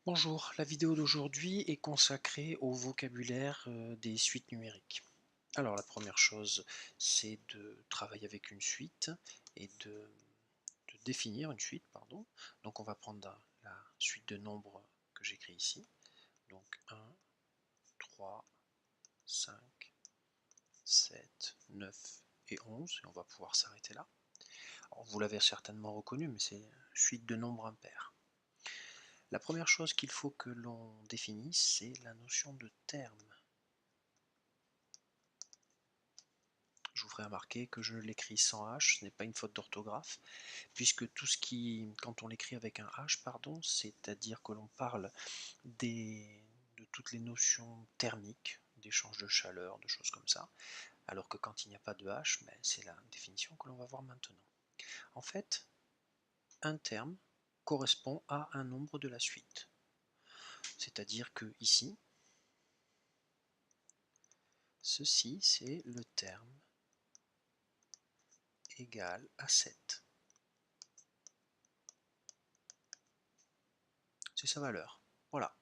Bonjour, la vidéo d'aujourd'hui est consacrée au vocabulaire des suites numériques. Alors la première chose, c'est de travailler avec une suite et de définir une suite, pardon. Donc on va prendre la suite de nombres que j'écris ici. Donc 1, 3, 5, 7, 9 et 11, et on va pouvoir s'arrêter là. Alors, vous l'avez certainement reconnu, mais c'est une suite de nombres impairs. La première chose qu'il faut que l'on définisse, c'est la notion de terme. Je vous ferai remarquer que je l'écris sans H, ce n'est pas une faute d'orthographe, puisque tout ce qui, quand on l'écrit avec un H, pardon, c'est-à-dire que l'on parle de toutes les notions thermiques, d'échange de chaleur, de choses comme ça, alors que quand il n'y a pas de H, ben, c'est la définition que l'on va voir maintenant. En fait, un terme correspond à un nombre de la suite. C'est-à-dire que ici, ceci c'est le terme égal à 7. C'est sa valeur. Voilà.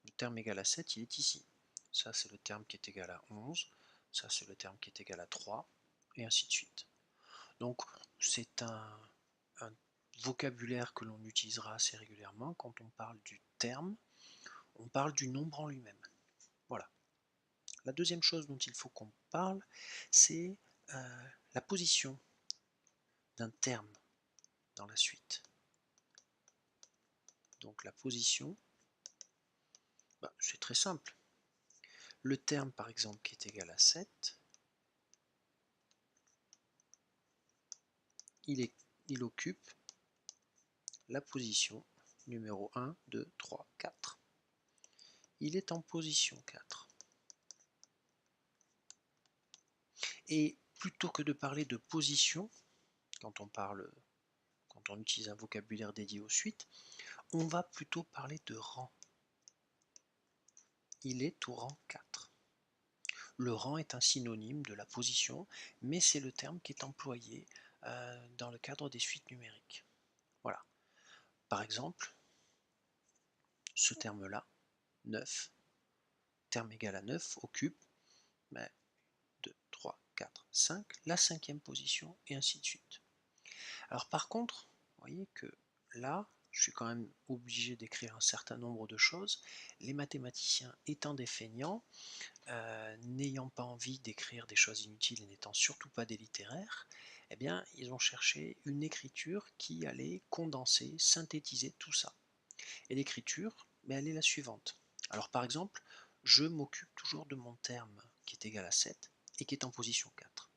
Le terme égal à 7, il est ici. Ça, c'est le terme qui est égal à 11. Ça, c'est le terme qui est égal à 3. Et ainsi de suite. Donc, c'est un vocabulaire que l'on utilisera assez régulièrement. Quand on parle du terme, on parle du nombre en lui-même. Voilà. La deuxième chose dont il faut qu'on parle, c'est la position d'un terme dans la suite. Donc la position, c'est très simple. Le terme, par exemple, qui est égal à 7, il occupe la position numéro 1, 2, 3, 4. Il est en position 4. Et plutôt que de parler de position, quand on utilise un vocabulaire dédié aux suites, on va plutôt parler de rang. Il est au rang 4. Le rang est un synonyme de la position, mais c'est le terme qui est employé dans le cadre des suites numériques. Voilà. Par exemple, ce terme-là, 9, terme égal à 9, occupe 2, 3, 4, 5, la cinquième position, et ainsi de suite. Alors par contre, vous voyez que là, je suis quand même obligé d'écrire un certain nombre de choses. Les mathématiciens étant des feignants, n'ayant pas envie d'écrire des choses inutiles et n'étant surtout pas des littéraires, eh bien, ils ont cherché une écriture qui allait condenser, synthétiser tout ça. Et l'écriture, elle est la suivante. Alors par exemple, je m'occupe toujours de mon terme qui est égal à 7 et qui est en position 4.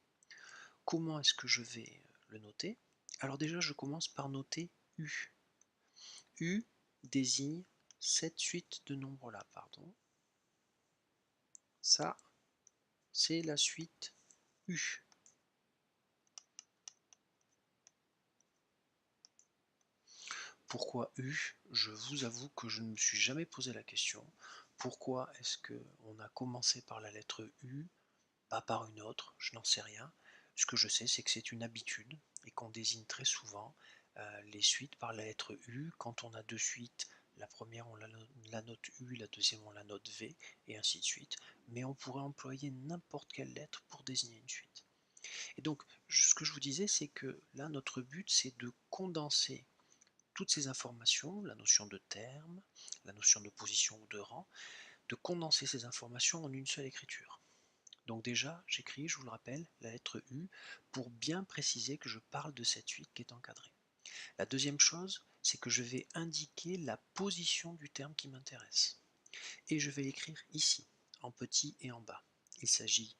Comment est-ce que je vais le noter? Alors déjà, je commence par noter U. U désigne cette suite de nombres-là, pardon. Ça, c'est la suite U. Pourquoi U? Je vous avoue que je ne me suis jamais posé la question. Pourquoi est-ce qu'on a commencé par la lettre U, pas par une autre? Je n'en sais rien. Ce que je sais, c'est que c'est une habitude et qu'on désigne très souvent les suites par la lettre U. Quand on a deux suites, la première on la note U, la deuxième on la note V, et ainsi de suite. Mais on pourrait employer n'importe quelle lettre pour désigner une suite. Et donc, ce que je vous disais, c'est que là, notre but, c'est de condenser toutes ces informations, la notion de terme, la notion de position ou de rang, de condenser ces informations en une seule écriture. Donc déjà, j'écris, je vous le rappelle, la lettre U pour bien préciser que je parle de cette suite qui est encadrée. La deuxième chose, c'est que je vais indiquer la position du terme qui m'intéresse. Et je vais l'écrire ici, en petit et en bas. Il s'agit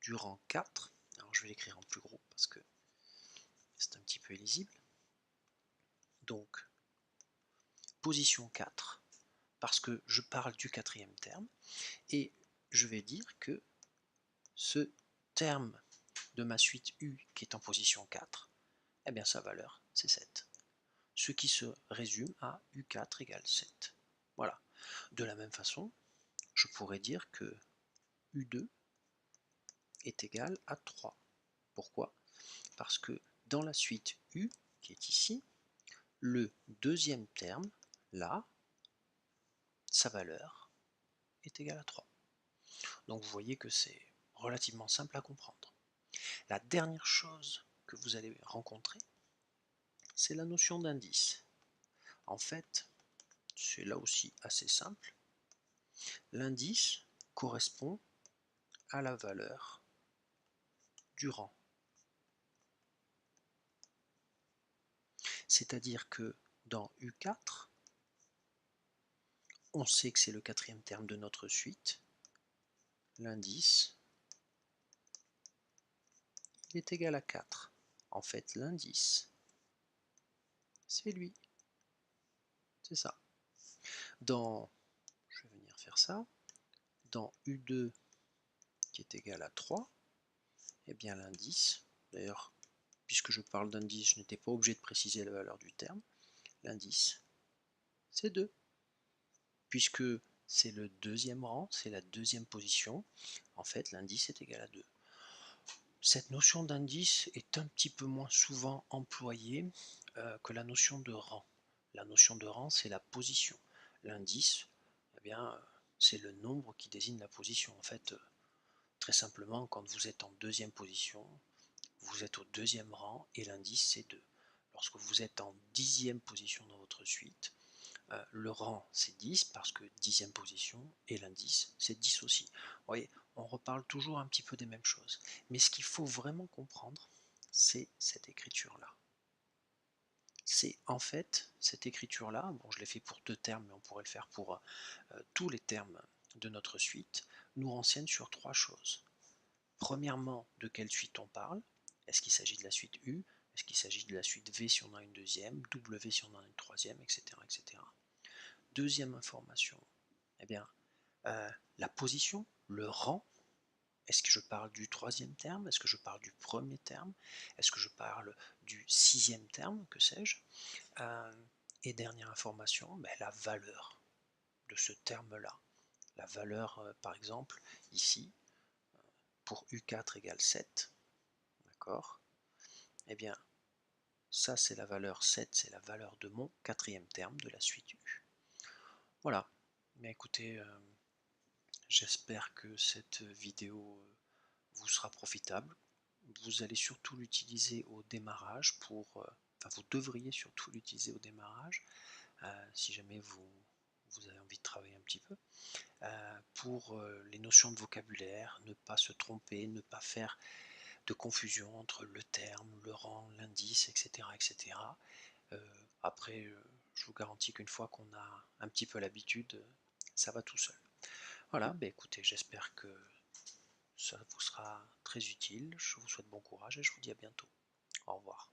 du rang 4. Alors je vais l'écrire en plus gros parce que c'est un petit peu illisible. Donc, position 4, parce que je parle du quatrième terme. Et je vais dire que ce terme de ma suite U qui est en position 4, eh bien sa valeur c'est 7. Ce qui se résume à U4 égale 7. Voilà. De la même façon, je pourrais dire que U2 est égal à 3. Pourquoi? Parce que dans la suite U, qui est ici, le deuxième terme, là, sa valeur est égale à 3. Donc vous voyez que c'est relativement simple à comprendre. La dernière chose que vous allez rencontrer, c'est la notion d'indice. En fait, c'est là aussi assez simple. L'indice correspond à la valeur du rang. C'est-à-dire que dans U4, on sait que c'est le quatrième terme de notre suite. L'indice est égal à 4. En fait, l'indice, c'est lui. C'est ça. Je vais venir faire ça. Dans U2 qui est égal à 3, eh bien l'indice, d'ailleurs, puisque je parle d'indice, je n'étais pas obligé de préciser la valeur du terme. L'indice, c'est 2. Puisque c'est le deuxième rang, c'est la deuxième position, en fait l'indice est égal à 2. Cette notion d'indice est un petit peu moins souvent employée que la notion de rang. La notion de rang, c'est la position. L'indice, eh bien, c'est le nombre qui désigne la position. En fait, très simplement, quand vous êtes en deuxième position, vous êtes au deuxième rang et l'indice c'est 2. Lorsque vous êtes en 10e position dans votre suite, le rang c'est 10 parce que 10e position et l'indice c'est 10 aussi. Vous voyez, on reparle toujours un petit peu des mêmes choses. Mais ce qu'il faut vraiment comprendre, c'est cette écriture-là. C'est en fait cette écriture-là, bon je l'ai fait pour 2 termes, mais on pourrait le faire pour tous les termes de notre suite, nous renseigne sur 3 choses. Premièrement, de quelle suite on parle? Est-ce qu'il s'agit de la suite U? Est-ce qu'il s'agit de la suite V si on a une deuxième, W si on en a une troisième, etc. etc. Deuxième information, eh bien, la position, le rang. Est-ce que je parle du troisième terme? Est-ce que je parle du premier terme? Est-ce que je parle du sixième terme? Que sais-je? Et dernière information, ben, la valeur de ce terme-là. La valeur, par exemple, ici, pour U4 égale 7, d'accord? Eh bien, ça c'est la valeur 7, c'est la valeur de mon quatrième terme de la suite U. Voilà, mais écoutez, j'espère que cette vidéo vous sera profitable. Vous allez surtout l'utiliser au démarrage enfin vous devriez surtout l'utiliser au démarrage, si jamais vous avez envie de travailler un petit peu, pour les notions de vocabulaire, ne pas se tromper, ne pas faire de confusion entre le terme, le rang, l'indice, etc. etc. Après, je vous garantis qu'une fois qu'on a un petit peu l'habitude, ça va tout seul. Voilà, bah écoutez, j'espère que ça vous sera très utile. Je vous souhaite bon courage et je vous dis à bientôt. Au revoir.